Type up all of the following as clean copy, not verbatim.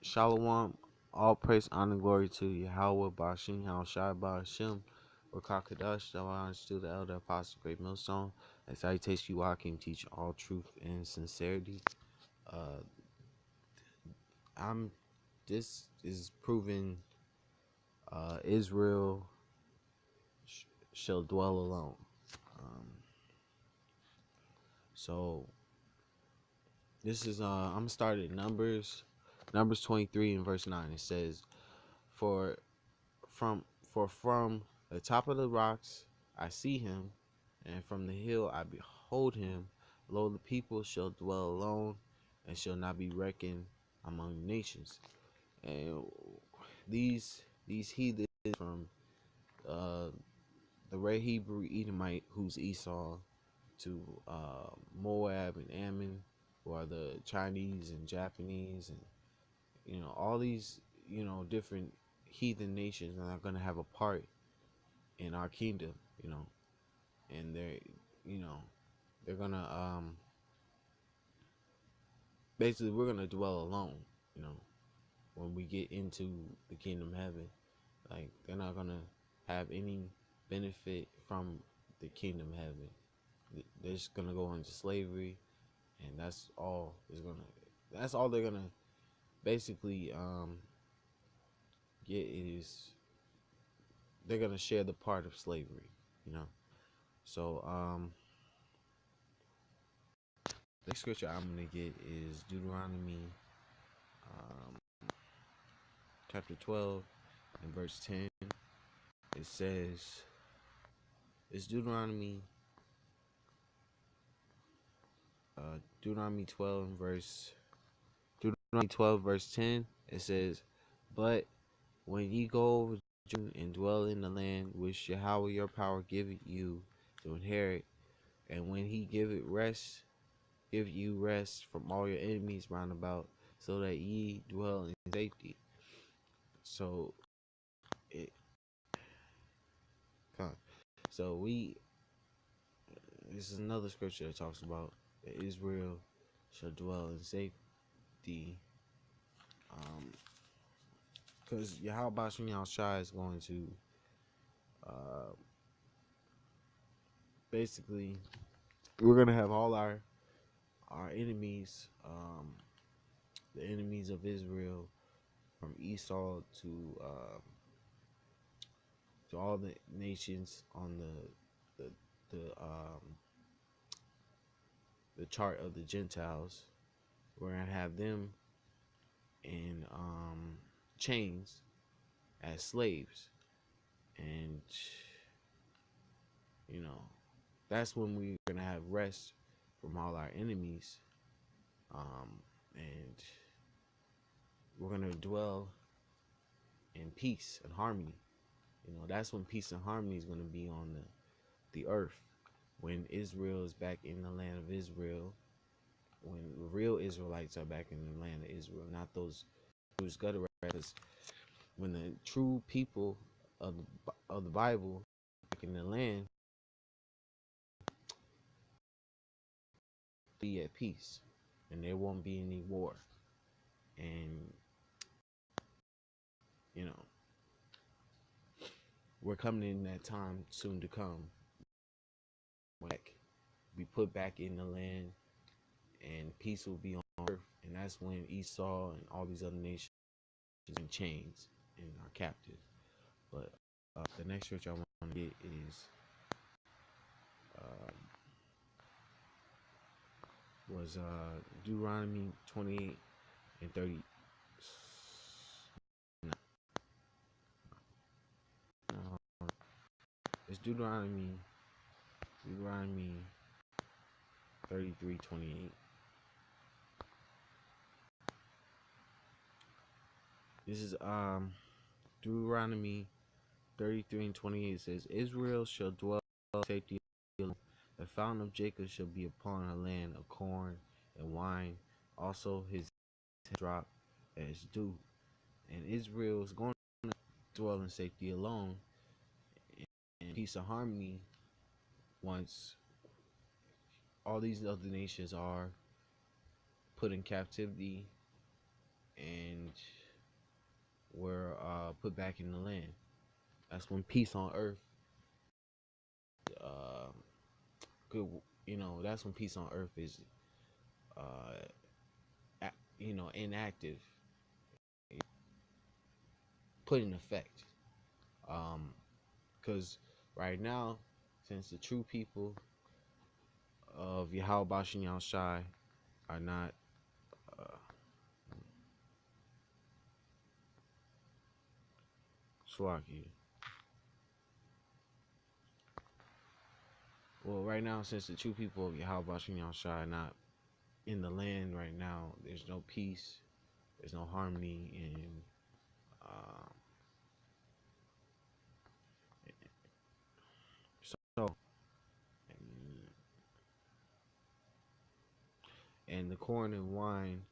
Shalom, all praise, honor, glory to Yahweh, Bashim, Shai, Bashim, Rakakadash, Jawan, still the elder apostle, great millstone. As I taste you, I can teach all truth and sincerity. Uh, I'm. This is proving Israel shall dwell alone. Um, so this is I'm started Numbers 23 and verse 9. It says, "For from from the top of the rocks I see him, and from the hill I behold him. Lo, the people shall dwell alone, and shall not be reckoned among nations." And these heathens from uh, the red Hebrew Edomite, who's Esau, to Moab and Ammon, who are the Chinese and Japanese, and all these different heathen nations are not going to have a part in our kingdom, and you know, they're gonna basically we're gonna dwell alone, you know, when we get into the kingdom of heaven. Like they're not gonna have any benefit from the kingdom of heaven. They're just gonna go into slavery, and that's all they're gonna basically get is they're gonna share the part of slavery, you know. So the scripture I'm gonna get is Deuteronomy um, chapter 12 and verse 10. It says, it's Deuteronomy 12 and Deuteronomy 12 verse 10. It says, "But when ye go over and dwell in the land which Yahweh your power giveth you to inherit, and when he give you rest from all your enemies round about, so that ye dwell in safety." So it so we this is another scripture that talks about that Israel shall dwell in safety, because Yahweh Bashim Yahushua is going to uh, basically we're gonna have all our enemies, the enemies of Israel, from Esau to all the nations on the the chart of the Gentiles. We're gonna have them in chains as slaves, and you know that's when we're gonna have rest from all our enemies, and we're gonna dwell in peace and harmony. That's when peace and harmony is gonna be on the earth, when Israel is back in the land of Israel, when real Israelites are back in the land of Israel, not those who's gutter rabbits. When the true people of the Bible back in the land be at peace, and there won't be any war, and you know we're coming in that time soon to come. Like be put back in the land, and peace will be on earth, and that's when Esau and all these other nations in chains and are captive. But the next church I want to get is uh, was Deuteronomy 28 and 30. It's Deuteronomy 33:28. This is Deuteronomy 33 and 28 says, "Israel shall dwell in safety. The fountain of Jacob shall be upon a land of corn and wine. Also his drop as dew." And Israel is going to dwell in safety alone and peace and harmony once all these other nations are put in captivity and were put back in the land. That's when peace on earth, uh, good. That's when peace on earth is, uh, inactive, put in effect. Because right now, since the true people of Yahweh Bashin Shai are not, uh, Swaki. Well, right now, since the true people of Yahweh Bashin Shai are not in the land right now, there's no peace, there's no harmony, and uh, so, and the corn and wine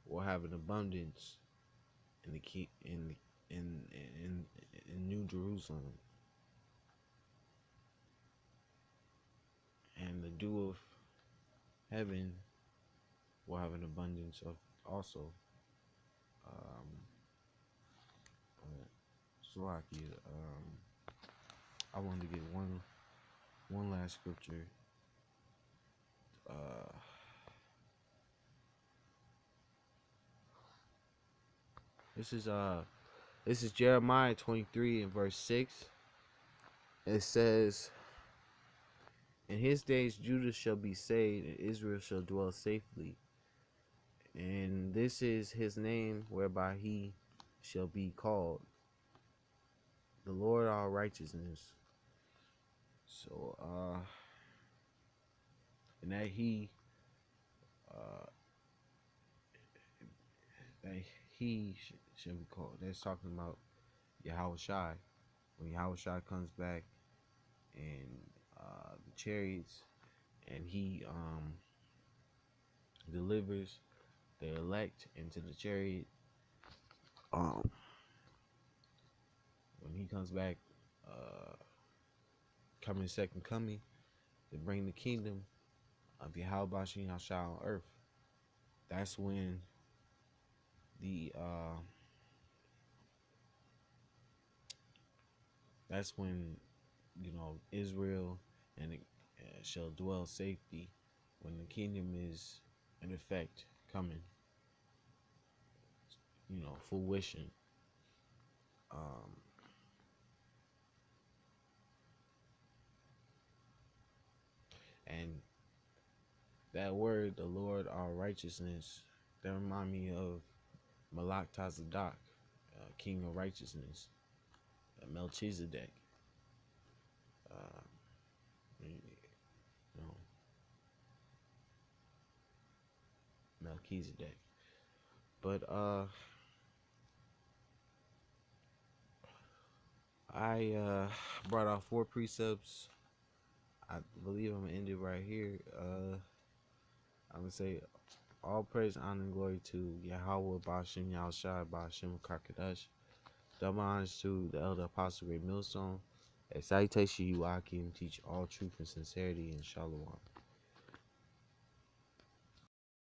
will have an abundance in the key in New Jerusalem, and the dew of heaven will have an abundance of also. Um, Salaki, I wanted to get one last scripture. Uh, this is Jeremiah 23 and verse 6. It says, "In his days Judah shall be saved, and Israel shall dwell safely. And this is his name whereby he shall be called, the Lord our righteousness." So, and uh, that should be called. That's talking about Yahweh Shai. When Yahweh Shai comes back and the chariots, and he delivers the elect into the chariot. Um, when he comes back, coming second coming to bring the kingdom of Yahweh Bashin Yahshua on earth. That's when the that's when Israel and it, shall dwell safety when the kingdom is in effect coming, fruition. Um, and that word, the Lord our righteousness, that remind me of Malak Tazadak, King of Righteousness, Melchizedek. Uh, you know, Melchizedek. But I brought out 4 precepts. I believe I'm gonna end it right here. I'm gonna say all praise, honor, and glory to Yahweh Ba'Shem Yahushai Ba'Shem Kakadash. Double honors to the elder apostle Great Millstone. A salutation you, Akim, teach all truth and sincerity and shalom.